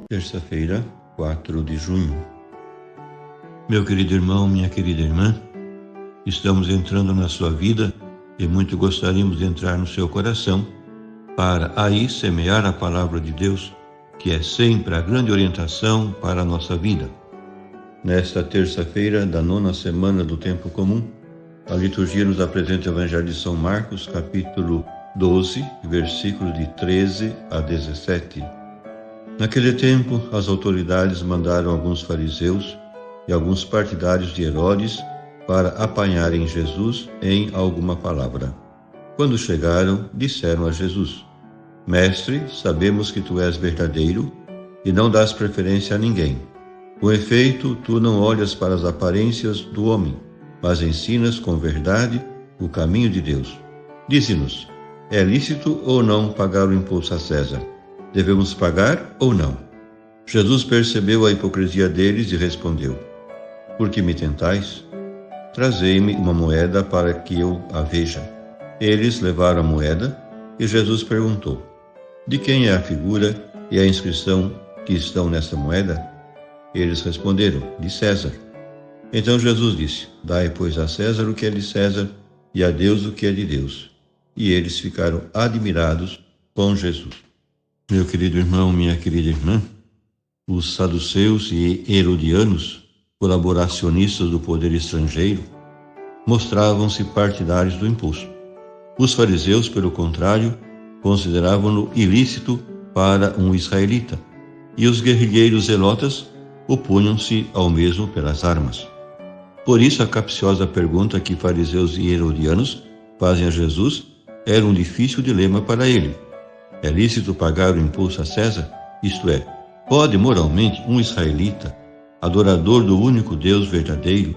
Terça-feira, 4 de junho. Meu querido irmão, minha querida irmã, estamos entrando na sua vida e muito gostaríamos de entrar no seu coração para aí semear a palavra de Deus, que é sempre a grande orientação para a nossa vida. Nesta terça-feira da 9ª semana do Tempo Comum, a liturgia nos apresenta o Evangelho de São Marcos, capítulo 12, versículos de 13 a 17. Naquele tempo, as autoridades mandaram alguns fariseus e alguns partidários de Herodes para apanharem Jesus em alguma palavra. Quando chegaram, disseram a Jesus: Mestre, sabemos que tu és verdadeiro e não dás preferência a ninguém. Com efeito, tu não olhas para as aparências do homem, mas ensinas com verdade o caminho de Deus. Dize-nos, é lícito ou não pagar o imposto a César? Devemos pagar ou não? Jesus percebeu a hipocrisia deles e respondeu: Por que me tentais? Trazei-me uma moeda para que eu a veja. Eles levaram a moeda e Jesus perguntou: De quem é a figura e a inscrição que estão nessa moeda? Eles responderam: De César. Então Jesus disse: Dai, pois, a César o que é de César e a Deus o que é de Deus. E eles ficaram admirados com Jesus. Meu querido irmão, minha querida irmã, os saduceus e herodianos, colaboracionistas do poder estrangeiro, mostravam-se partidários do imposto. Os fariseus, pelo contrário, consideravam-no ilícito para um israelita, e os guerrilheiros zelotas opunham-se ao mesmo pelas armas. Por isso, a capciosa pergunta que fariseus e herodianos fazem a Jesus era um difícil dilema para ele. É lícito pagar o imposto a César? Isto é, pode moralmente um israelita, adorador do único Deus verdadeiro,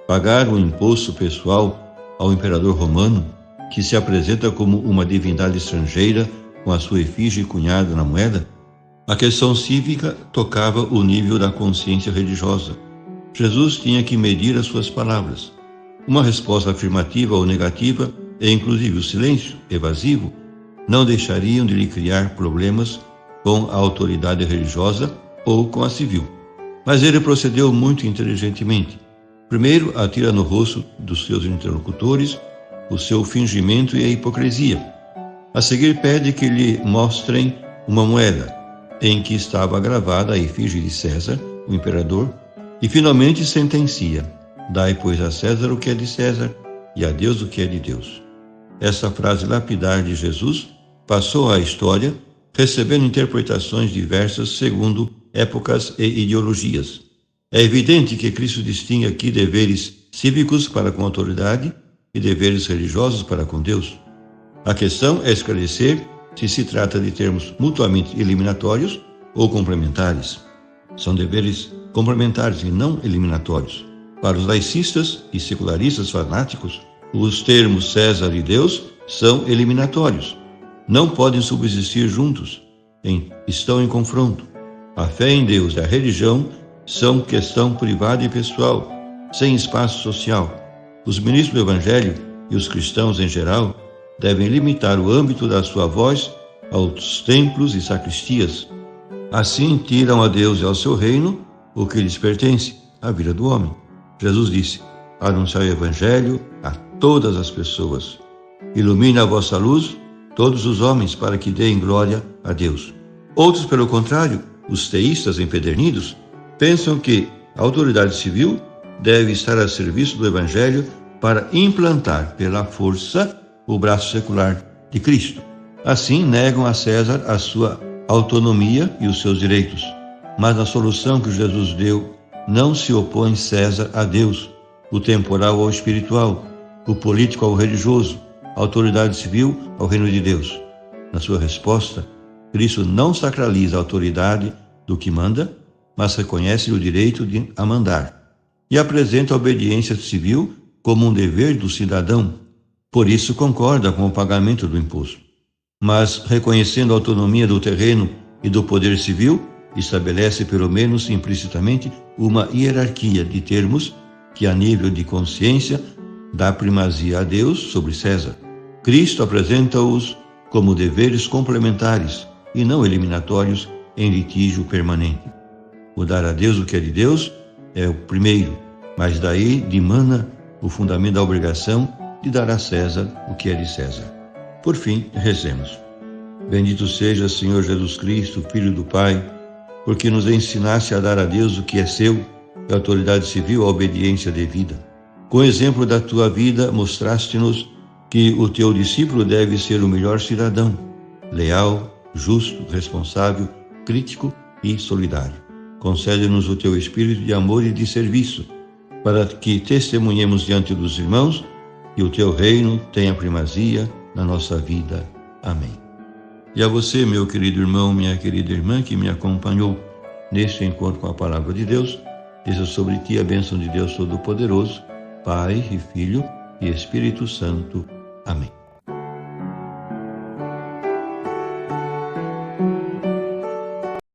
pagar um imposto pessoal ao imperador romano, que se apresenta como uma divindade estrangeira com a sua efígie cunhada na moeda? A questão cívica tocava o nível da consciência religiosa. Jesus tinha que medir as suas palavras. Uma resposta afirmativa ou negativa, e inclusive o silêncio evasivo, não deixariam de lhe criar problemas com a autoridade religiosa ou com a civil. Mas ele procedeu muito inteligentemente. Primeiro, atira no rosto dos seus interlocutores o seu fingimento e a hipocrisia. A seguir, pede que lhe mostrem uma moeda em que estava gravada a efígie de César, o imperador, e finalmente sentencia: Dai, pois, a César o que é de César e a Deus o que é de Deus. Essa frase lapidar de Jesus passou à história, recebendo interpretações diversas segundo épocas e ideologias. É evidente que Cristo distingue aqui deveres cívicos para com a autoridade e deveres religiosos para com Deus. A questão é esclarecer se se trata de termos mutuamente eliminatórios ou complementares. São deveres complementares e não eliminatórios. Para os laicistas e secularistas fanáticos, os termos César e Deus são eliminatórios. Não podem subsistir juntos, estão em confronto. A fé em Deus e a religião são questão privada e pessoal, sem espaço social. Os ministros do Evangelho e os cristãos em geral devem limitar o âmbito da sua voz aos templos e sacristias. Assim tiram a Deus e ao seu reino o que lhes pertence, a vida do homem. Jesus disse: Anunciai o Evangelho a todas as pessoas. Ilumine a vossa luz todos os homens, para que deem glória a Deus. Outros, pelo contrário, os teístas empedernidos, pensam que a autoridade civil deve estar a serviço do Evangelho para implantar pela força o braço secular de Cristo. Assim, negam a César a sua autonomia e os seus direitos. Mas na solução que Jesus deu, não se opõe César a Deus, o temporal ao espiritual, o político ao religioso, a autoridade civil ao reino de Deus. Na sua resposta, Cristo não sacraliza a autoridade do que manda, mas reconhece o direito de a mandar, e apresenta a obediência civil como um dever do cidadão. Por isso concorda com o pagamento do imposto. Mas, reconhecendo a autonomia do terreno e do poder civil, estabelece pelo menos implicitamente uma hierarquia de termos que, a nível de consciência, dá primazia a Deus sobre César. Cristo apresenta-os como deveres complementares e não eliminatórios em litígio permanente. O dar a Deus o que é de Deus é o primeiro, mas daí dimana o fundamento da obrigação de dar a César o que é de César. Por fim, rezemos. Bendito seja, Senhor Jesus Cristo, Filho do Pai, porque nos ensinaste a dar a Deus o que é seu e a autoridade civil a obediência devida. Com o exemplo da tua vida, mostraste-nos que o teu discípulo deve ser o melhor cidadão, leal, justo, responsável, crítico e solidário. Concede-nos o teu espírito de amor e de serviço, para que testemunhemos diante dos irmãos que o teu reino tenha primazia na nossa vida. Amém. E a você, meu querido irmão, minha querida irmã, que me acompanhou neste encontro com a Palavra de Deus, desça sobre ti a bênção de Deus Todo-Poderoso, Pai e Filho e Espírito Santo. Amém.